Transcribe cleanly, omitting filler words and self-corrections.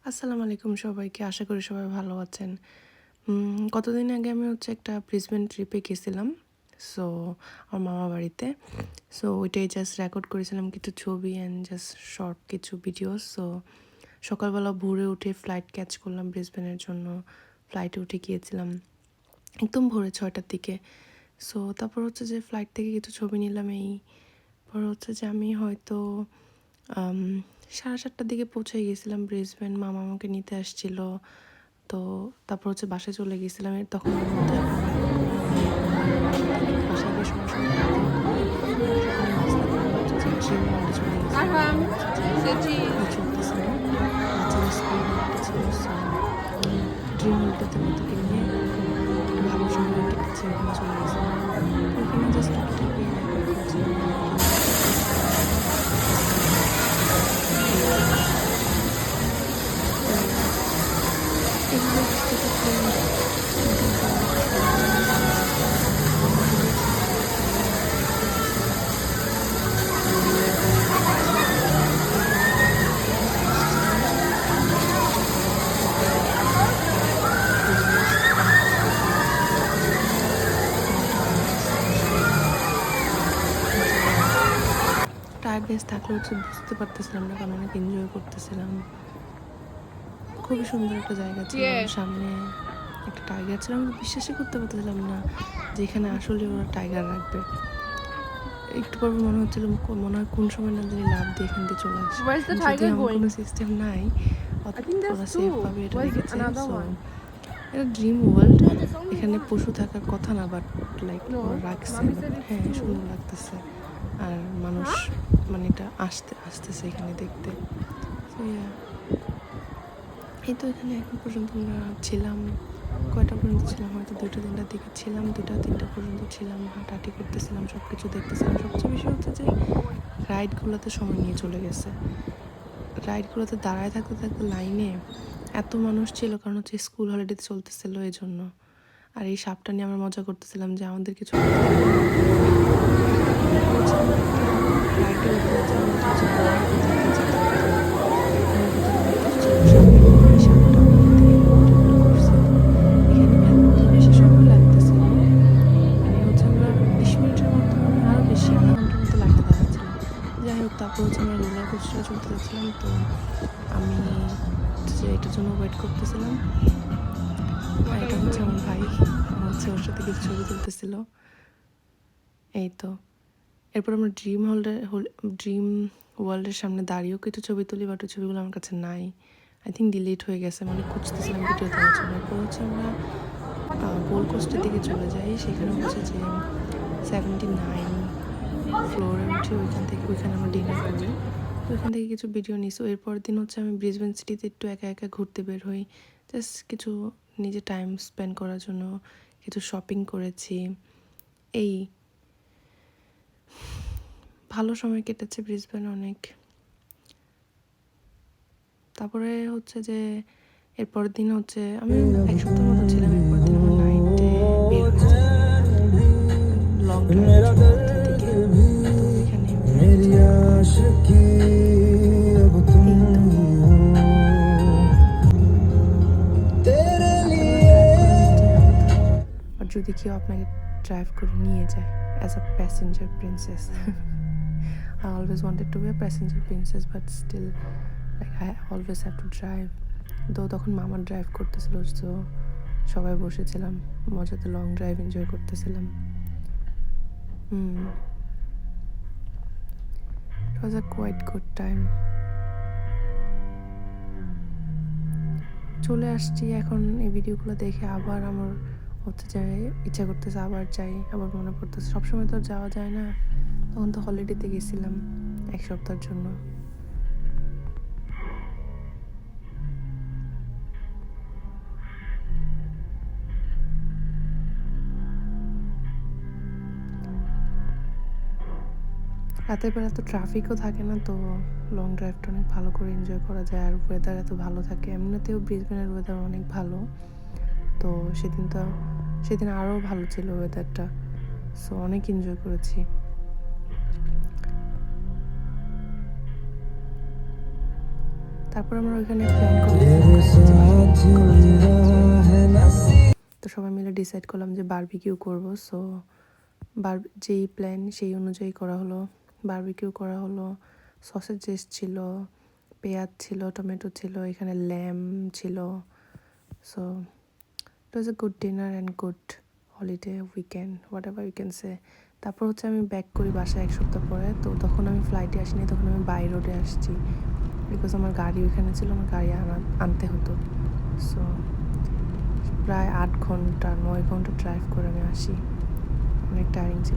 আসসালামু আলাইকুম সবাইকে। আশা করি সবাই ভালো আছেন। কতদিন আগে আমি একটা ব্রিসবেন ট্রিপে গেছিলাম। সো আমার মামার বাড়িতে। সো ওইটাই জাস্ট রেকর্ড করেছিলাম কিছু ছবি অ্যান্ড জাস্ট শর্ট কিছু ভিডিওস। সো সকালবেলা ভোরে উঠে ফ্লাইট ক্যাচ করলাম ব্রিসবেনের জন্য। ফ্লাইটে উঠে গিয়েছিলাম একদম ভোরে 6টার দিকে। সো তারপর যে ফ্লাইট থেকে কিছু ছবি নিলাম। এই পর যে আমি হয়তো 7:30টার দিকে পৌঁছে গেছিলাম ব্রিসবেন। মামা আমাকে নিতে আসছিল। তো তারপর বাসায় চলে গেছিলাম। তখন এর মধ্যে এখন রেকর্ড করলাম অনেক। বাসায় গিয়ে সরাসরি খাওয়া-দাওয়া করে সকালে নাস্তা করে যে ড্রিম ওয়ার্ল্ডে চলে গেছিলাম। Arham, ওখানে Seji. ই চলতেছিল, বাচ্চাদের স্কুল হলিডে ছিল। সো ড্রিম ওয়ার্ল্ডটাতে ওদেরকে নিয়ে একটু ভালো সময় কেটেছে। ওখানে চলে গেছিলাম। তো ওখানে জাস্ট টুকিটাকি রেকর্ড করছিলাম অনেক এনজয় করতেছিলাম। এই তো এভাবে হাঁটতে থাকতে মোটামুটি অনেকটা সময় চলে গেল। মামা বলেছিল যে চলো ড্রাইভ করতেছিলাম। তো হচ্ছে এরপরে তারপর চলে আসছিলাম হোটেলে। তারপর ফ্রেশ দেন খাওয়া-দাওয়া করে মোটামুটি রিল্যাক্সে বাসায় চলে আসলাম। টায়ার্ডনেস থাকলেও বুঝতে পারতেছিলাম না, কারণ অনেক এনজয় করতেছিলাম। খুবই সুন্দর একটা জায়গা ছিল। Yeah. সামনে একটা টাইগার ছিল। আমি বিশ্বাসই করতে পারতেছিলাম না যে এখানে আসলে ওরা টাইগার রাখবে। একটু পর মনে হচ্ছিল মনে হয় কোন সময় না জানি লাফ দিয়ে এখান দিয়ে চলে আসে। Where's the যদিও tiger এমন কোনো going? সিস্টেম নাই, I think ওরা there's two. সেফভাবে এটা Where's রেখেছে। another so one? এটা dream world. No, there's only এখানে one. পশু থাকার কথা না, বাট লাইক No, ওরা রাখছে। Mommy বাট said it's হ্যাঁ, two. সুন্দর লাগতেছে। আর মানুষ Huh? মানে এটা আসতেছে এখানে দেখতে। সো এই তো এখানে এখন পর্যন্ত আমরা ছিলাম। কয়টা পর্যন্ত ছিলাম? হয়তো 2টা-3টার দিকে ছিলাম। 2টা-3টা পর্যন্ত ছিলাম। হাঁটাহাঁটি করতেছিলাম, সব কিছু দেখতেছিলাম। সবচেয়ে বেশি যে রাইডগুলোতে সময় নিয়ে চলে গেছে। রাইডগুলোতে দাঁড়ায় থাকতে থাকতে লাইনে এত মানুষ ছিল, কারণ স্কুল হলিডে চলতেছিল এই জন্য। আর এই সাপটা নিয়ে আমরা মজা করতেছিলাম যে আমাদের কিছু হতে দিবে না। এরপর আমরা একটা রাইডে উঠলাম, যেমন এটা বনের ভিতর দিয়ে যেতে হতো। বনের ভিতরে অনেক কিছু ছিল, সাপের মতো। এই সাপটা আমাদের দিকে ঘোরাঘুরি করছিল। এখানে এত বেশি সময় লাগতেছিল, মানে আমরা 20 মিনিটের মতো, মানে আরও বেশি, আধা ঘন্টার মতো লাইনে দাঁড়া ছিলাম। যাই হোক, তারপর আমরা রোলার কোস্টারে চলতে যাচ্ছিলাম। তো আমি এটার জন্য ওয়েট করতেছিলাম। আর What are এটা you আমার doing? ভাই, ওর সাথে কিছু ছবি তুলতেছিল। এই তো এরপর আমরা ড্রিম ওয়ার্ল্ডের সামনে দাঁড়িয়েও কিছু ছবি তুলি, বাট ওই ছবিগুলো আমার কাছে নাই। আই থিঙ্ক ডিলিট হয়ে গেছে। মানে খুঁজতেছিলাম ভিডিও দেওয়ার জন্য। এরপর আমরা গোল্ড কোস্টের দিকে চলে যাই। সেখানে যে 79 ফ্লোরে উঠে ওইখানে আমরা ডিনার করি। তো ওইখান থেকে কিছু ভিডিও নিই। এরপর দিন আমি ব্রিসবেন সিটিতে একটু একা একা ঘুরতে বের হই, জাস্ট কিছু নিজে টাইম স্পেন্ড করার জন্য। কিছু শপিং করেছি। এই ভালো সময় কেটেছে ব্রিসবেনে অনেক। তারপরে যে এরপর দিন আমি 1 সপ্তাহ মতো ছিলাম। এরপর দিন আমরা নাইটে বের হয়েছিলাম লং ড্রাইভের জন্য রাতের দিকে। তো ওইখানে বের হয়েছিলাম। এই তো আপনারা ড্রাইভ করার মতোই আলাদা। আর যদি কেউ আপনাকে ড্রাইভ করে নিয়ে যায় as a passenger princess. I always wanted to be a passenger princess, but still, like I always have to drive. তখন মামা ড্রাইভ করতেছিল, তো সবাই বসেছিলাম মজাতে, লং ড্রাইভ এনজয় করতেছিলাম। It was a quite good time. চলে আসছি এখন। এই ভিডিওগুলো দেখে আবার আমার যে ইচ্ছা করতেছে আবার যাই, আবার মনে পড়তেছে। সবসময় তো যাওয়া যায় না। তখন তো হলিডেতে গেছিলাম 1 সপ্তাহের জন্য। রাতের বেলা তো ট্রাফিকও থাকে না, তো লং ড্রাইভটা অনেক ভালো করে এনজয় করা যায়। আর ওয়েদার এত ভালো থাকে। এমনিতেও ব্রিসবেনের ওয়েদার অনেক ভালো। তো সেদিন আরও ভালো ছিল ওয়েদারটা। সো অনেক এনজয় করেছি। তারপর আমরা ওইখানে প্ল্যান করতেছিলাম তো সবাই মিলে ডিসাইড করলাম যে বারবিকিউ করব। সো যেই প্ল্যান সেই অনুযায়ী করা হলো, বারবিকিউ করা হলো। সসেজেস ছিল, পেঁয়াজ ছিল, টমেটো ছিল, এখানে ল্যাম ছিল। So it was a good dinner and good holiday weekend, whatever you can say. তারপর হচ্ছে আমি ব্যাক করি বাসায় 1 সপ্তাহ পরে। তো তখন আমি ফ্লাইটে আসিনি, তখন আমি বাই রোডে আসছি, বিকজ আমার গাড়ি ওইখানে ছিল, আমার গাড়ি আনতে হতো। সো প্রায় 8 ঘন্টা 9 ঘন্টা ড্রাইভ করে আমি আসি, অনেক টায়ারিং ছিল।